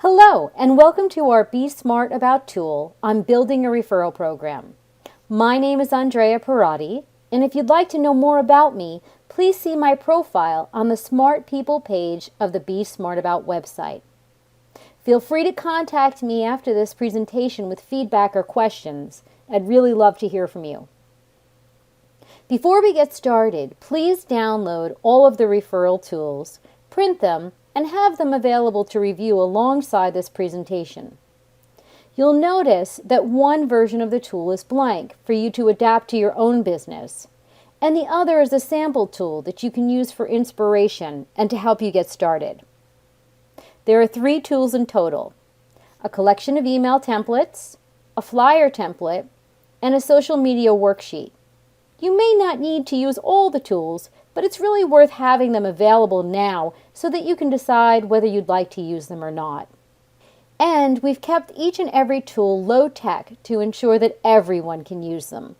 Hello, and welcome to our Be Smart About tool on building a referral program. My name is Andrea Parati, and if you'd like to know more about me, please see my profile on the Smart People page of the Be Smart About website. Feel free to contact me after this presentation with feedback or questions. I'd really love to hear from you. Before we get started, please download all of the referral tools, print them, and have them available to review alongside this presentation. You'll notice that one version of the tool is blank for you to adapt to your own business, and the other is a sample tool that you can use for inspiration and to help you get started. There are 3 tools in total: a collection of email templates, a flyer template, and a social media worksheet. You may not need to use all the tools, but it's really worth having them available now so that you can decide whether you'd like to use them or not. And we've kept each and every tool low-tech to ensure that everyone can use them.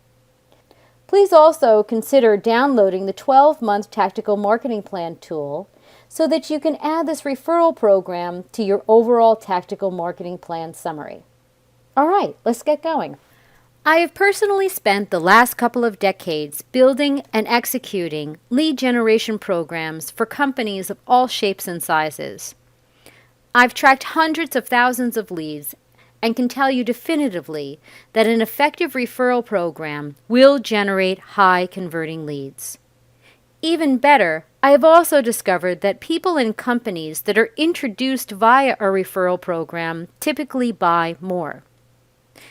Please also consider downloading the 12-month Tactical Marketing Plan tool so that you can add this referral program to your overall Tactical Marketing Plan summary. All right, let's get going. I have personally spent the last couple of decades building and executing lead generation programs for companies of all shapes and sizes. I've tracked hundreds of thousands of leads and can tell you definitively that an effective referral program will generate high converting leads. Even better, I have also discovered that people in companies that are introduced via a referral program typically buy more.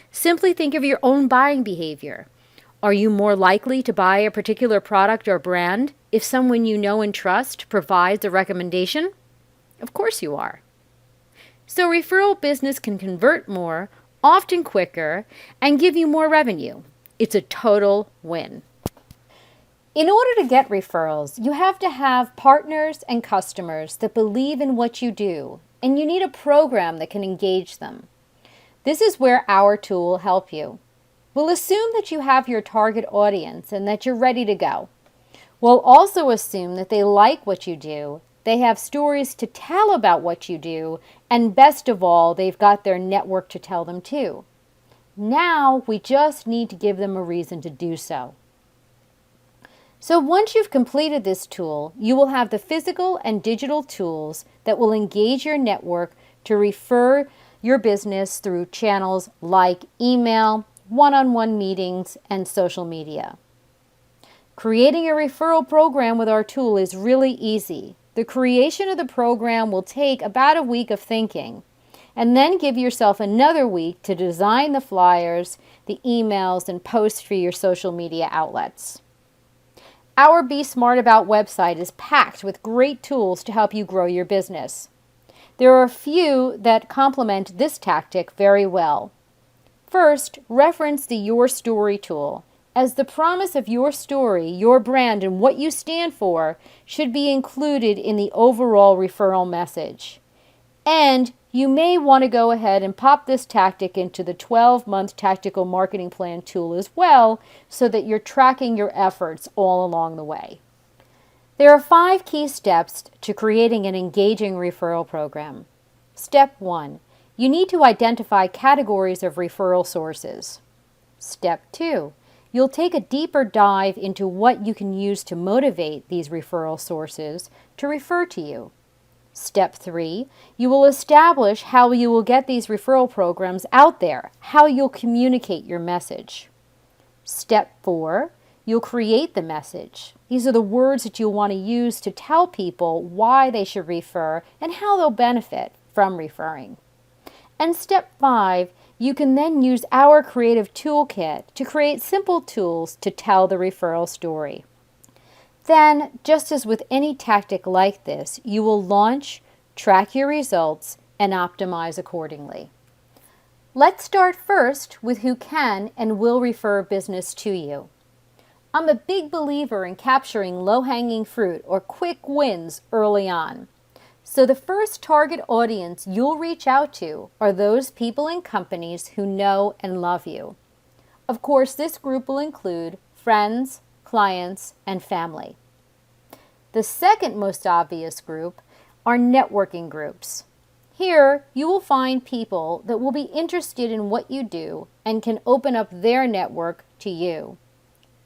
Simply think of your own buying behavior. Are you more likely to buy a particular product or brand if someone you know and trust provides a recommendation? Of course you are. So referral business can convert more, often quicker, and give you more revenue. It's a total win. In order to get referrals, you have to have partners and customers that believe in what you do, and you need a program that can engage them. This is where our tool will help you. We'll assume that you have your target audience and that you're ready to go. We'll also assume that they like what you do, they have stories to tell about what you do, and best of all, they've got their network to tell them too. Now, we just need to give them a reason to do so. So once you've completed this tool, you will have the physical and digital tools that will engage your network to refer your business through channels like email, one-on-one meetings, and social media. Creating a referral program with our tool is really easy. The creation of the program will take about a week of thinking, and then give yourself another week to design the flyers, the emails, and posts for your social media outlets. Our Be Smart About website is packed with great tools to help you grow your business. There are a few that complement this tactic very well. First, reference the Your Story tool, as the promise of your story, your brand, and what you stand for should be included in the overall referral message. And you may want to go ahead and pop this tactic into the 12-month Tactical Marketing Plan tool as well, so that you're tracking your efforts all along the way. There are 5 key steps to creating an engaging referral program. Step 1. You need to identify categories of referral sources. Step 2. You'll take a deeper dive into what you can use to motivate these referral sources to refer to you. Step 3. You will establish how you will get these referral programs out there, how you'll communicate your message. Step 4. You'll create the message. These are the words that you'll want to use to tell people why they should refer and how they'll benefit from referring. And step 5, you can then use our creative toolkit to create simple tools to tell the referral story. Then, just as with any tactic like this, you will launch, track your results, and optimize accordingly. Let's start first with who can and will refer business to you. I'm a big believer in capturing low-hanging fruit or quick wins early on. So the first target audience you'll reach out to are those people and companies who know and love you. Of course, this group will include friends, clients, and family. The second most obvious group are networking groups. Here, you will find people that will be interested in what you do and can open up their network to you.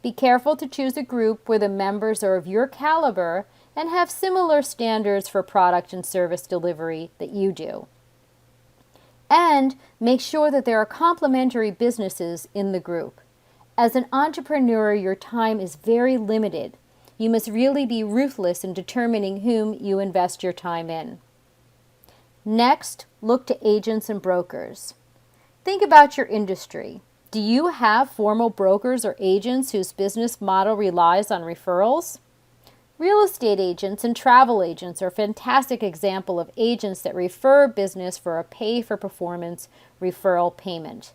Be careful to choose a group where the members are of your caliber and have similar standards for product and service delivery that you do. And make sure that there are complementary businesses in the group. As an entrepreneur, your time is very limited. You must really be ruthless in determining whom you invest your time in. Next, look to agents and brokers. Think about your industry. Do you have formal brokers or agents whose business model relies on referrals? Real estate agents and travel agents are a fantastic example of agents that refer business for a pay-for-performance referral payment.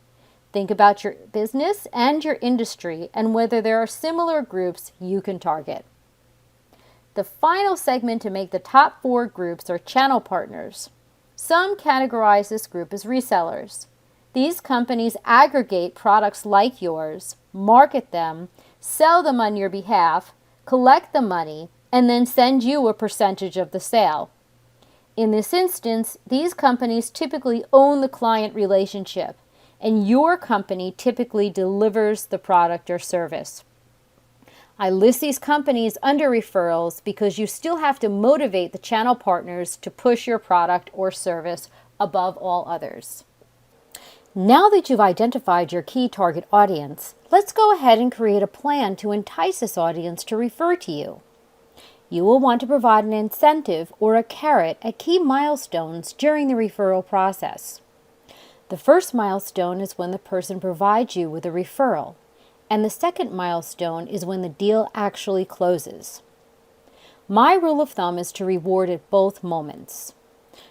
Think about your business and your industry and whether there are similar groups you can target. The final segment to make the top 4 groups are channel partners. Some categorize this group as resellers. These companies aggregate products like yours, market them, sell them on your behalf, collect the money, and then send you a percentage of the sale. In this instance, these companies typically own the client relationship, and your company typically delivers the product or service. I list these companies under referrals because you still have to motivate the channel partners to push your product or service above all others. Now that you've identified your key target audience, let's go ahead and create a plan to entice this audience to refer to you. You will want to provide an incentive or a carrot at key milestones during the referral process. The first milestone is when the person provides you with a referral, and the second milestone is when the deal actually closes. My rule of thumb is to reward at both moments.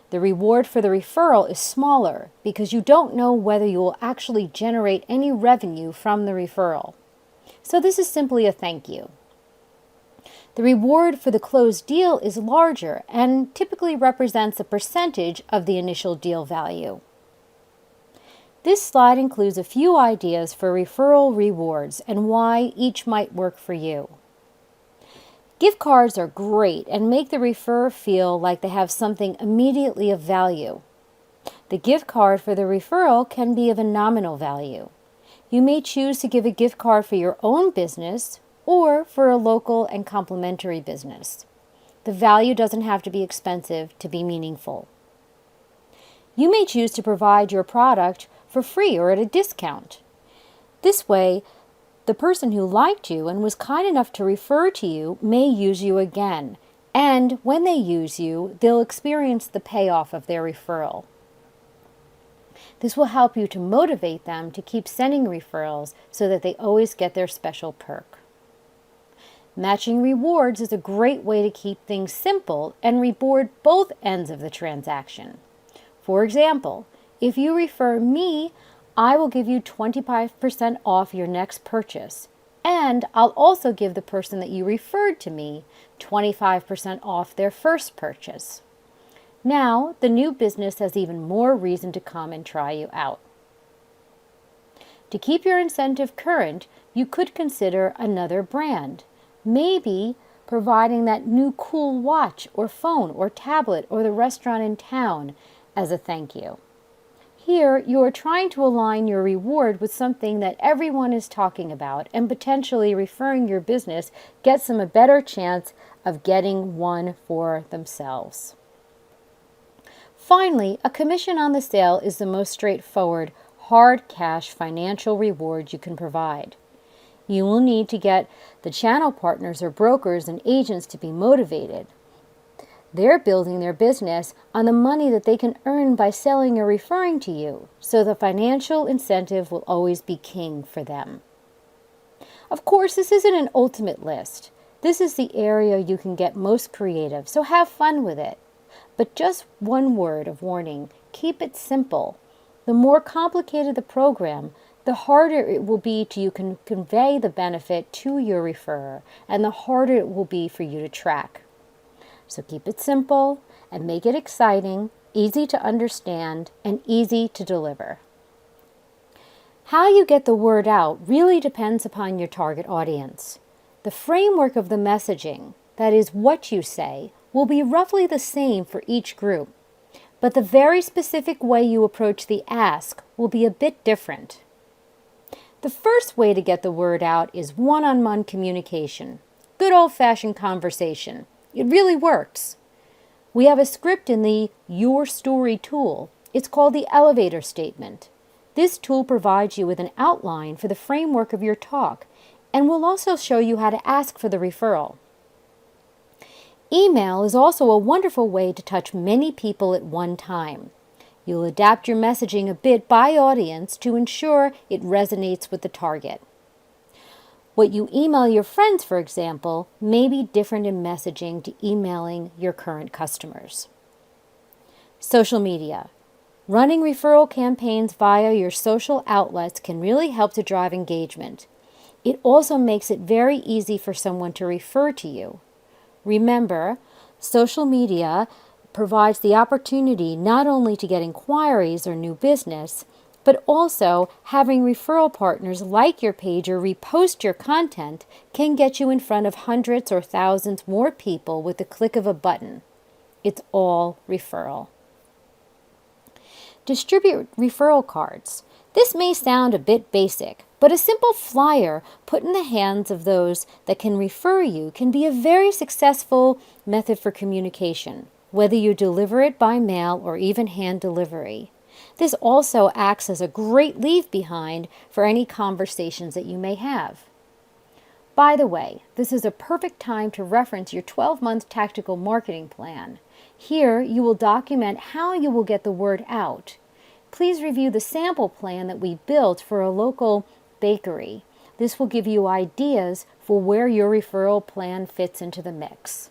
The reward for the referral is smaller because you don't know whether you will actually generate any revenue from the referral. So this is simply a thank you. The reward for the closed deal is larger and typically represents a percentage of the initial deal value. This slide includes a few ideas for referral rewards and why each might work for you. Gift cards are great and make the referrer feel like they have something immediately of value. The gift card for the referral can be of a nominal value. You may choose to give a gift card for your own business or for a local and complementary business. The value doesn't have to be expensive to be meaningful. You may choose to provide your product for free or at a discount. This way, the person who liked you and was kind enough to refer to you may use you again, and when they use you, they'll experience the payoff of their referral. This will help you to motivate them to keep sending referrals so that they always get their special perk. Matching rewards is a great way to keep things simple and reward both ends of the transaction. For example, if you refer me, I will give you 25% off your next purchase, and I'll also give the person that you referred to me 25% off their first purchase. Now, the new business has even more reason to come and try you out. To keep your incentive current, you could consider another brand, maybe providing that new cool watch or phone or tablet or the restaurant in town as a thank you. Here, you are trying to align your reward with something that everyone is talking about, and potentially referring your business gets them a better chance of getting one for themselves. Finally, a commission on the sale is the most straightforward, hard cash financial reward you can provide. You will need to get the channel partners or brokers and agents to be motivated. They're building their business on the money that they can earn by selling or referring to you, so the financial incentive will always be king for them. Of course, this isn't an ultimate list. This is the area you can get most creative, so have fun with it. But just one word of warning, keep it simple. The more complicated the program, the harder it will be to convey the benefit to your referrer, and the harder it will be for you to track. So keep it simple and make it exciting, easy to understand, and easy to deliver. How you get the word out really depends upon your target audience. The framework of the messaging, that is what you say, will be roughly the same for each group. but the very specific way you approach the ask will be a bit different. The first way to get the word out is one-on-one communication. Good old-fashioned conversation. It really works. We have a script in the Your Story tool. It's called the elevator statement. This tool provides you with an outline for the framework of your talk and will also show you how to ask for the referral. Email is also a wonderful way to touch many people at one time. You'll adapt your messaging a bit by audience to ensure it resonates with the target. What you email your friends, for example, may be different in messaging to emailing your current customers. Social media. Running referral campaigns via your social outlets can really help to drive engagement. It also makes it very easy for someone to refer to you. Remember, social media provides the opportunity not only to get inquiries or new business, but also having referral partners like your page or repost your content can get you in front of hundreds or thousands more people with the click of a button. It's all referral. Distribute referral cards. This may sound a bit basic, but a simple flyer put in the hands of those that can refer you can be a very successful method for communication, whether you deliver it by mail or even hand delivery. This also acts as a great leave behind for any conversations that you may have. By the way, this is a perfect time to reference your 12-month tactical marketing plan. Here, you will document how you will get the word out. Please review the sample plan that we built for a local bakery. This will give you ideas for where your referral plan fits into the mix.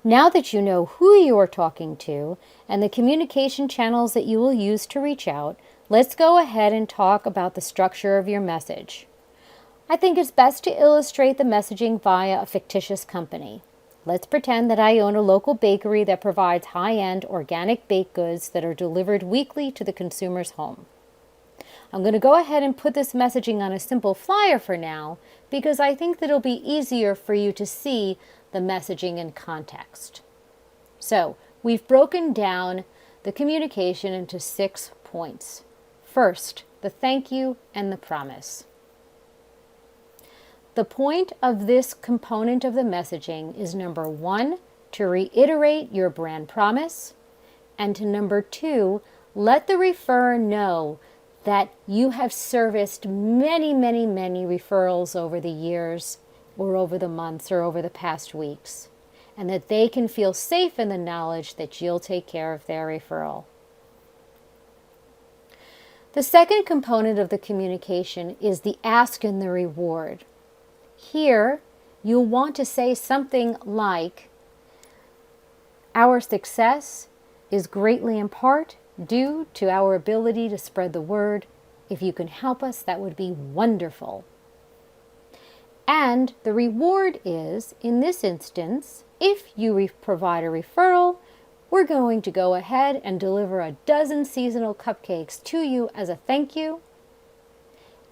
Now that you know who you are talking to and the communication channels that you will use to reach out, let's go ahead and talk about the structure of your message. I think it's best to illustrate the messaging via a fictitious company. Let's pretend that I own a local bakery that provides high-end organic baked goods that are delivered weekly to the consumer's home. I'm going to go ahead and put this messaging on a simple flyer for now because I think that it'll be easier for you to see the messaging in context. So, we've broken down the communication into 6 points. First, the thank you and the promise. The point of this component of the messaging is number 1, to reiterate your brand promise, and to number 2, let the referrer know that you have serviced many referrals over the years or over the months or over the past weeks, and that they can feel safe in the knowledge that you'll take care of their referral. The second component of the communication is the ask and the reward. Here, you'll want to say something like, our success is greatly in part due to our ability to spread the word. If you can help us, that would be wonderful. And the reward is, in this instance, if you provide a referral, we're going to go ahead and deliver a dozen seasonal cupcakes to you as a thank you.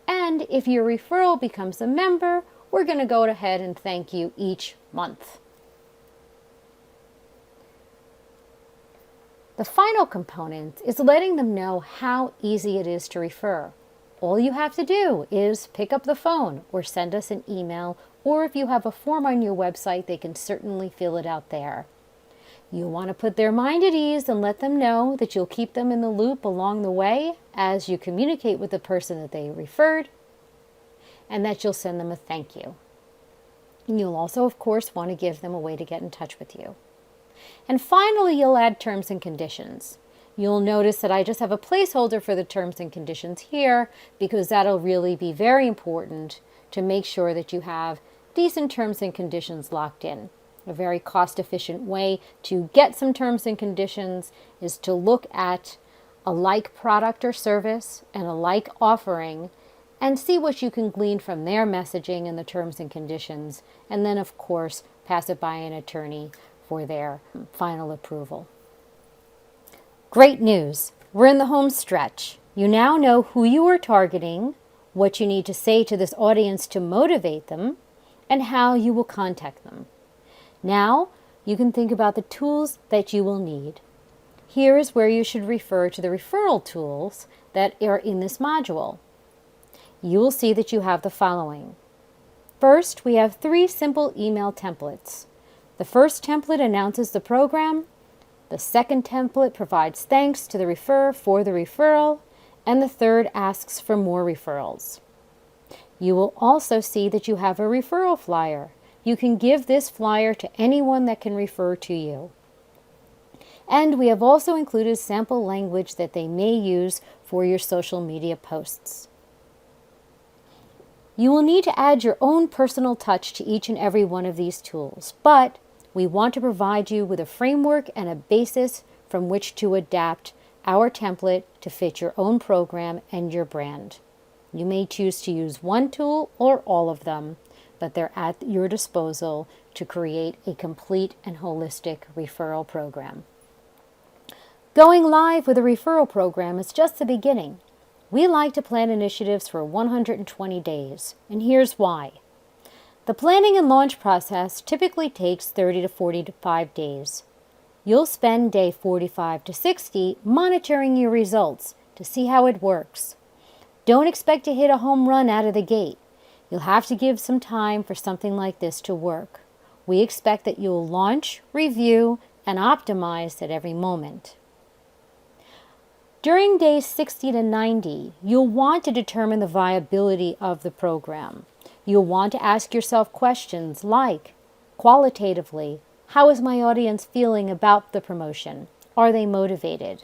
And if your referral becomes a member, we're going to go ahead and thank you each month. The final component is letting them know how easy it is to refer. All you have to do is pick up the phone or send us an email, or if you have a form on your website, they can certainly fill it out there. You want to put their mind at ease and let them know that you'll keep them in the loop along the way as you communicate with the person that they referred, and that you'll send them a thank you. And you'll also, of course, want to give them a way to get in touch with you. And finally, you'll add terms and conditions. You'll notice that I just have a placeholder for the terms and conditions here because that'll really be very important to make sure that you have decent terms and conditions locked in. A very cost-efficient way to get some terms and conditions is to look at a like product or service and a like offering and see what you can glean from their messaging and the terms and conditions, and then, of course, pass it by an attorney for their final approval. Great news! We're in the home stretch. You now know who you are targeting, what you need to say to this audience to motivate them, and how you will contact them. Now, you can think about the tools that you will need. Here is where you should refer to the referral tools that are in this module. You will see that you have the following. First, we have 3 simple email templates. The first template announces the program. The second template provides thanks to the referrer for the referral. And the third asks for more referrals. You will also see that you have a referral flyer. You can give this flyer to anyone that can refer to you. And we have also included sample language that they may use for your social media posts. You will need to add your own personal touch to each and every one of these tools, but we want to provide you with a framework and a basis from which to adapt our template to fit your own program and your brand. You may choose to use one tool or all of them, but they're at your disposal to create a complete and holistic referral program. Going live with a referral program is just the beginning. We like to plan initiatives for 120 days, and here's why. The planning and launch process typically takes 30 to 45 days. You'll spend day 45 to 60 monitoring your results to see how it works. Don't expect to hit a home run out of the gate. You'll have to give some time for something like this to work. We expect that you'll launch, review, and optimize at every moment. During days 60 to 90, you'll want to determine the viability of the program. You'll want to ask yourself questions like, qualitatively, how is my audience feeling about the promotion? Are they motivated?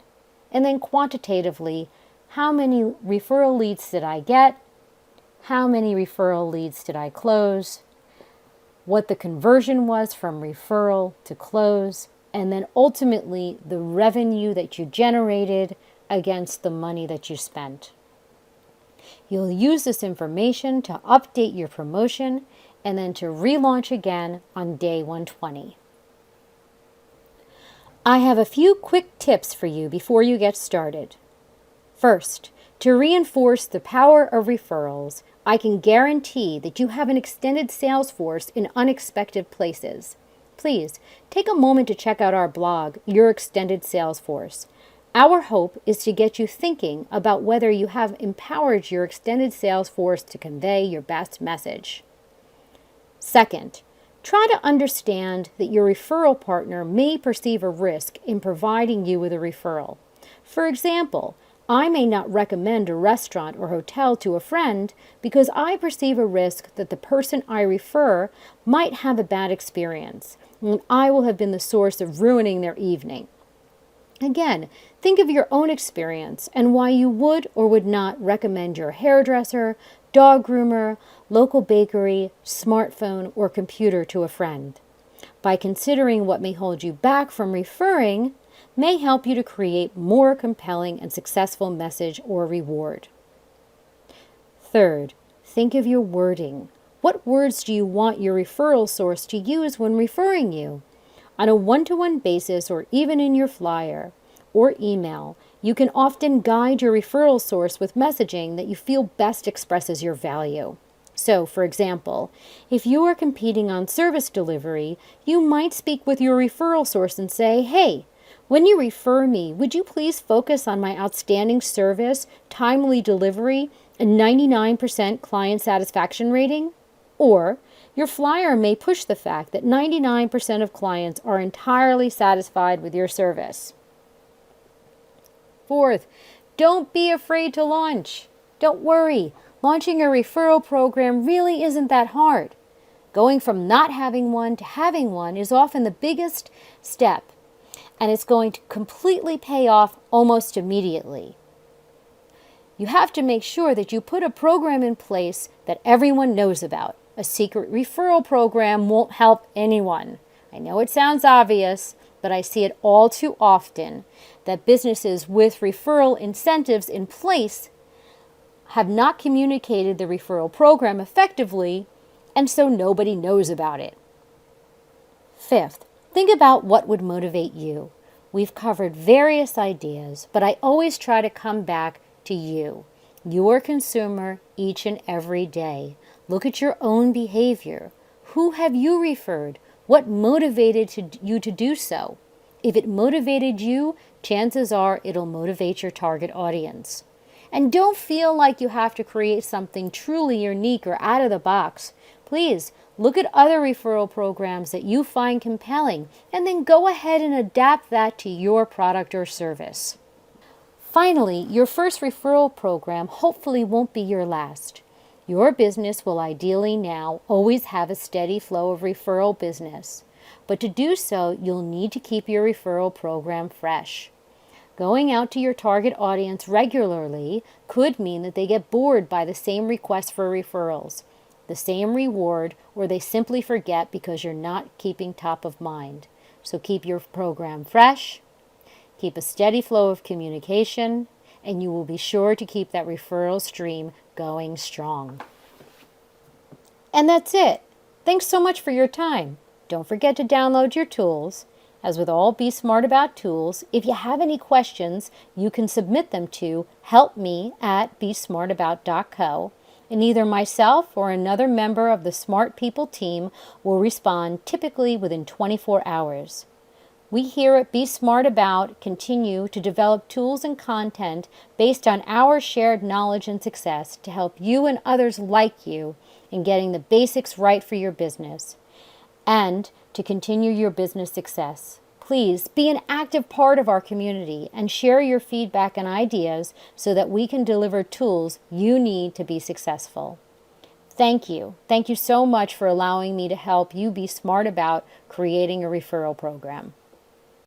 And then quantitatively, how many referral leads did I get? How many referral leads did I close? What the conversion was from referral to close, and then ultimately the revenue that you generated against the money that you spent. You'll use this information to update your promotion and then to relaunch again on day 120. I have a few quick tips for you before you get started. First, to reinforce the power of referrals, I can guarantee that you have an extended sales force in unexpected places. Please take a moment to check out our blog, Your Extended Sales Force. Our hope is to get you thinking about whether you have empowered your extended sales force to convey your best message. Second, try to understand that your referral partner may perceive a risk in providing you with a referral. For example, I may not recommend a restaurant or hotel to a friend because I perceive a risk that the person I refer might have a bad experience, and I will have been the source of ruining their evening. Again, think of your own experience and why you would or would not recommend your hairdresser, dog groomer, local bakery, smartphone, or computer to a friend. By considering what may hold you back from referring, may help you to create more compelling and successful message or reward. Third, think of your wording. What words do you want your referral source to use when referring you? On a one-to-one basis or even in your flyer or email, you can often guide your referral source with messaging that you feel best expresses your value. So, for example, if you are competing on service delivery, you might speak with your referral source and say, "Hey, when you refer me, would you please focus on my outstanding service, timely delivery, and 99% client satisfaction rating?" Or, your flyer may push the fact that 99% of clients are entirely satisfied with your service. Fourth, don't be afraid to launch. Don't worry, launching a referral program really isn't that hard. Going from not having one to having one is often the biggest step, and it's going to completely pay off almost immediately. You have to make sure that you put a program in place that everyone knows about. A secret referral program won't help anyone. I know it sounds obvious, but I see it all too often that businesses with referral incentives in place have not communicated the referral program effectively, and so nobody knows about it. Fifth, think about what would motivate you. We've covered various ideas, but I always try to come back to you, your consumer, each and every day. Look at your own behavior. Who have you referred? What motivated you to do so? If it motivated you chances are it'll motivate your target audience. And don't feel like you have to create something truly unique or out of the box. Please look at other referral programs that you find compelling and then go ahead and adapt that to your product or service. Finally, your first referral program hopefully won't be your last. Your business will ideally now always have a steady flow of referral business. But to do so, you'll need to keep your referral program fresh. Going out to your target audience regularly could mean that they get bored by the same requests for referrals, the same reward, or they simply forget because you're not keeping top of mind. So keep your program fresh, keep a steady flow of communication, and you will be sure to keep that referral stream going strong. And that's it. Thanks so much for your time. Don't forget to download your tools. As with all Be Smart About tools, if you have any questions, you can submit them to helpme@besmartabout.co, and either myself or another member of the Smart People team will respond typically within 24 hours. We here at Be Smart About continue to develop tools and content based on our shared knowledge and success to help you and others like you in getting the basics right for your business and to continue your business success. Please be an active part of our community and share your feedback and ideas so that we can deliver tools you need to be successful. Thank you. Thank you so much for allowing me to help you be smart about creating a referral program.